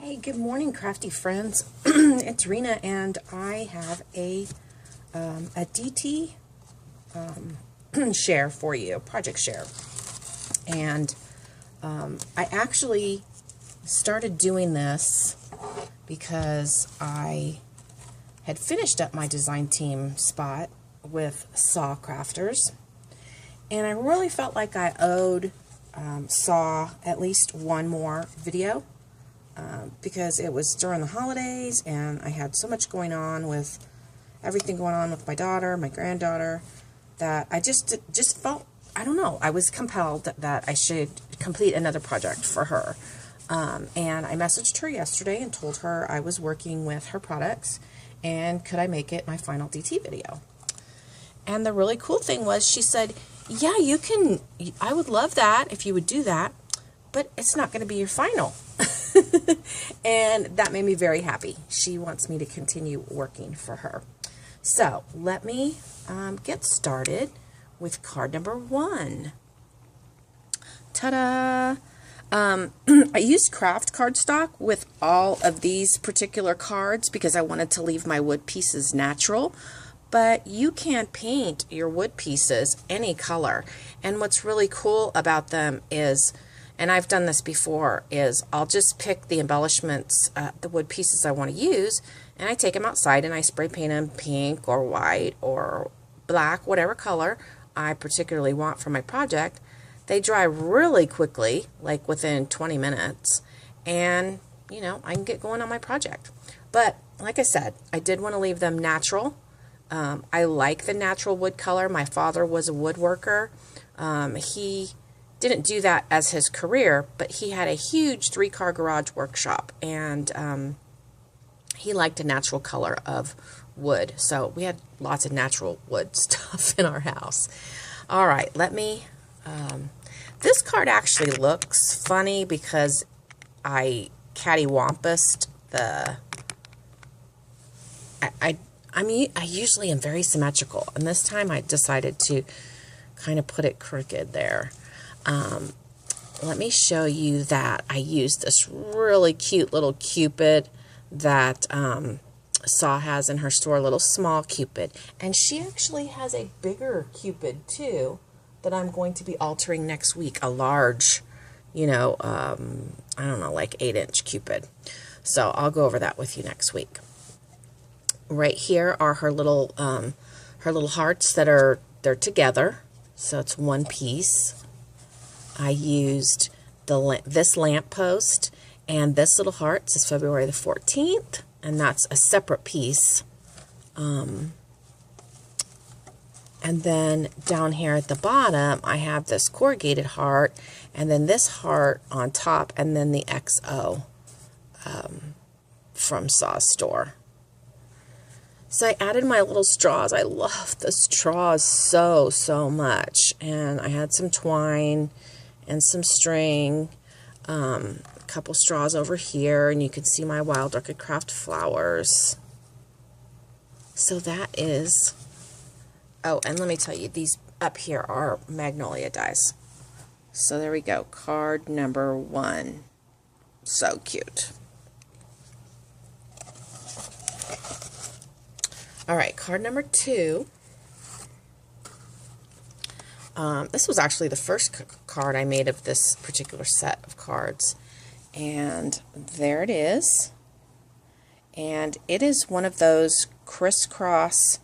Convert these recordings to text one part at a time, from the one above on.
Hey, good morning, crafty friends. It's Rena, and I have a DT share for you, project share. And I actually started doing this because I had finished up my design team spot with SaCrafters, and I really felt like I owed Saw at least one more video. Because it was during the holidays and I had so much going on with everything going on with my daughter, my granddaughter, that I just felt, I don't know, I was compelled that I should complete another project for her. And I messaged her yesterday and told her I was working with her products and could I make it my final DT video. And the really cool thing was she said, yeah, you can, I would love that if you would do that, but it's not going to be your final. And that made me very happy. She wants me to continue working for her. So let me get started with card number 1. Ta-da! I used craft cardstock with all of these particular cards because I wanted to leave my wood pieces natural. But you can paint your wood pieces any color. And what's really cool about them is, and I've done this before, is I'll just pick the embellishments, the wood pieces I want to use, and I take them outside and I spray paint them pink or white or black, whatever color I particularly want for my project. They dry really quickly, like within 20 minutes, and, you know, I can get going on my project. But, like I said, I did want to leave them natural. I like the natural wood color. My father was a woodworker. He didn't do that as his career, but he had a huge 3-car garage workshop, and he liked a natural color of wood. So we had lots of natural wood stuff in our house. All right, let me, this card actually looks funny because I cattywampused the, I usually am very symmetrical, and this time I decided to kind of put it crooked there. Let me show you that I used this really cute little Cupid that Saw has in her store, a little small Cupid. And she actually has a bigger Cupid too that I'm going to be altering next week, a large, you know, I don't know, like 8-inch Cupid. So I'll go over that with you next week. Right here are her little hearts that they're together. So it's one piece. I used this lamppost, and this little heart says February the 14th, and that's a separate piece. And then down here at the bottom, I have this corrugated heart, and then this heart on top, and then the XO from Saw's store. So I added my little straws. I love the straws so much. And I had some twine and some string, a couple straws over here, and you can see my Wild Orchid Craft flowers. So that is, oh, and let me tell you, these up here are Magnolia dies. So there we go, card number 1. So cute. All right, card number 2. This was actually the first card I made of this particular set of cards. And there it is. And it is one of those crisscross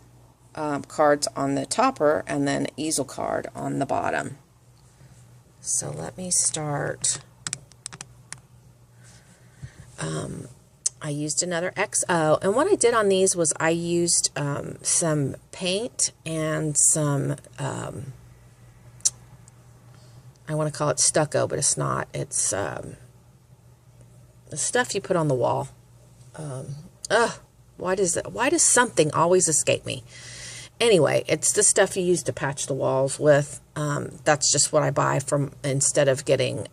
cards on the topper and then easel card on the bottom. So let me start. I used another XO, and what I did on these was I used some paint and some, I want to call it stucco, but it's not. It's the stuff you put on the wall. Why does something always escape me? Anyway, it's the stuff you use to patch the walls with. That's just what I buy from instead of getting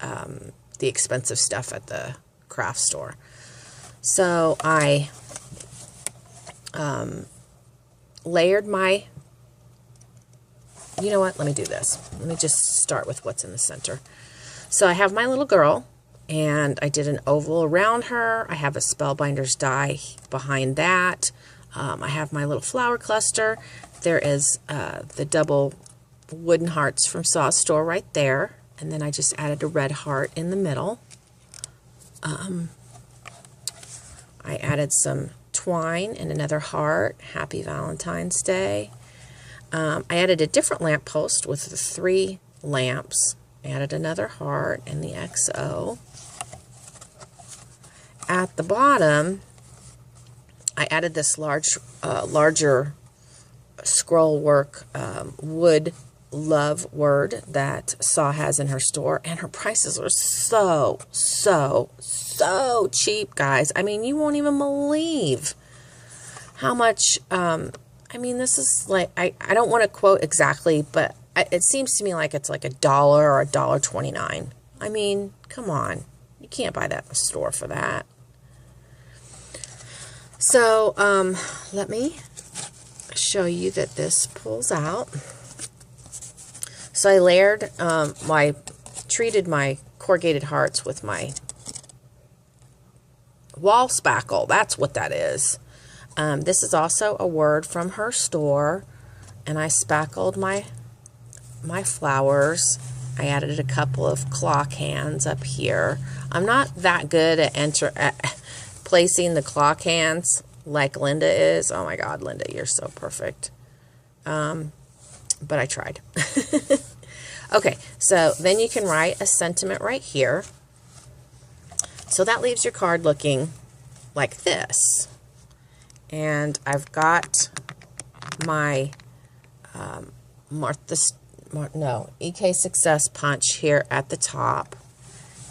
the expensive stuff at the craft store. So I layered my, you know what, let me do this. Let me just start with what's in the center. So I have my little girl, And I did an oval around her. I have a Spellbinder's die behind that. I have my little flower cluster. There is the double wooden hearts from Saw's store right there. And then I just added a red heart in the middle. I added some twine and another heart. Happy Valentine's Day. I added a different lamp post with the 3 lamps. Added another heart and the XO. At the bottom, I added this larger scroll work wood love word that Saw has in her store, and her prices are so cheap, guys. I mean, you won't even believe how much. I mean, this is like, I don't want to quote exactly, but it seems to me like it's like $1 or $1.29. I mean, come on, you can't buy that in the store for that. So let me show you that this pulls out. So I layered treated my corrugated hearts with my wall spackle. That's what that is. This is also a word from her store, and I spackled my flowers. I added a couple of clock hands up here. I'm not that good at placing the clock hands like Linda is. Oh my God, Linda, you're so perfect. But I tried. Okay, so then you can write a sentiment right here. So that leaves your card looking like this. And I've got my EK Success punch here at the top.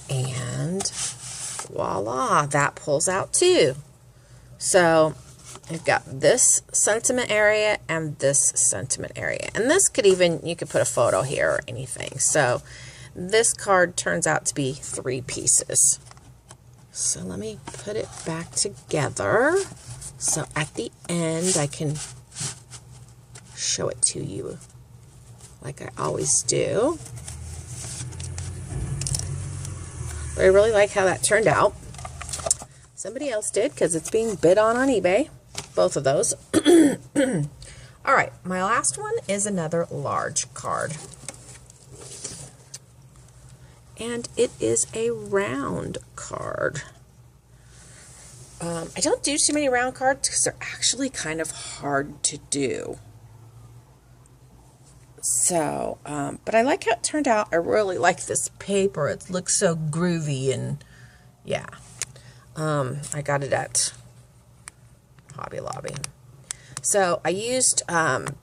And voila, that pulls out too. So I've got this sentiment area and this sentiment area. And this could even, you could put a photo here or anything. So this card turns out to be 3 pieces. So let me put it back together. So at the end, I can show it to you like I always do. But I really like how that turned out. Somebody else did, because it's being bid on eBay. Both of those. All right, my last one is another large card. And it is a round card. I don't do too many round cards because they're actually kind of hard to do. So, but I like how it turned out. I really like this paper. It looks so groovy, and yeah. I got it at Hobby Lobby. So I used 2.5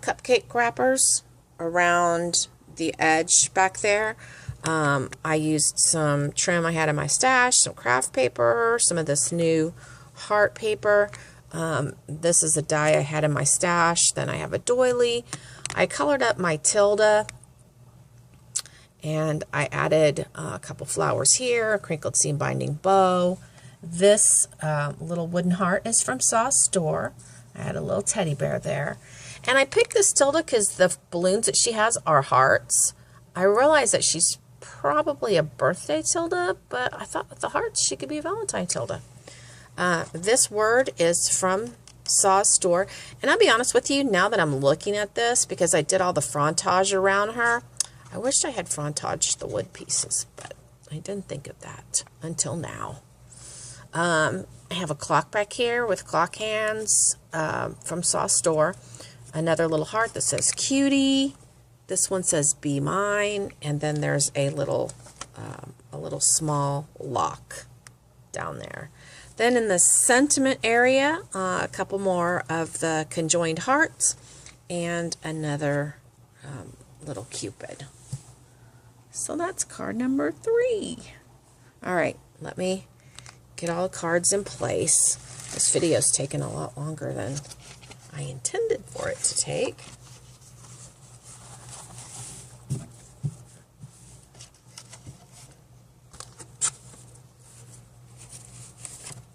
cupcake wrappers around the edge back there. I used some trim I had in my stash, some craft paper, some of this new heart paper. This is a die I had in my stash. Then I have a doily. I colored up my Tilda, and I added a couple flowers here, a crinkled seam binding bow. This little wooden heart is from Saw's store. I had a little teddy bear there. And I picked this Tilda because the balloons that she has are hearts. I realized that she's probably a birthday Tilda, but I thought with the hearts she could be a Valentine Tilda. This word is from Saw's store. And I'll be honest with you, now that I'm looking at this, because I did all the frontage around her, I wished I had frontaged the wood pieces, but I didn't think of that until now. I have a clock back here with clock hands from Saw's store. Another little heart that says cutie. This one says be mine. And then there's a little small lock down there. Then in the sentiment area, a couple more of the conjoined hearts and another little cupid. So that's card number 3. All right, let me get all the cards in place. This video's taken a lot longer than I intended for it to take.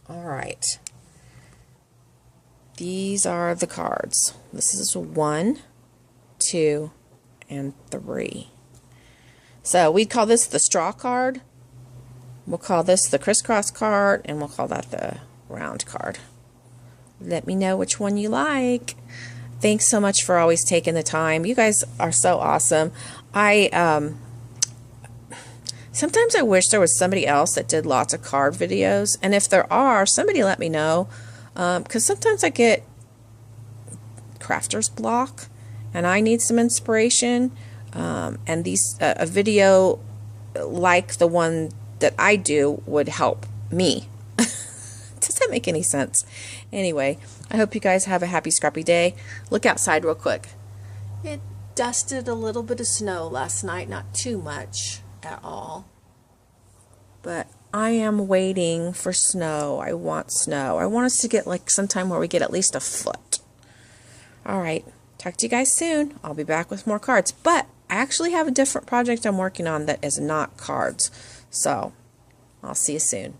All right. These are the cards. This is 1, 2, and 3. So we call this the straw card. We'll call this the crisscross card, and we'll call that the round card. Let me know which one you like. Thanks so much for always taking the time. You guys are so awesome. Sometimes I wish there was somebody else that did lots of card videos, and if there are, somebody let me know, because sometimes I get crafter's block and I need some inspiration, and a video like the one that I do would help me. Does that make any sense? Anyway, I hope you guys have a happy scrappy day. Look outside real quick. It dusted a little bit of snow last night, not too much at all. But I am waiting for snow. I want snow. I want us to get like sometime where we get at least a foot. Alright, talk to you guys soon. I'll be back with more cards. But I actually have a different project I'm working on that is not cards. So, I'll see you soon.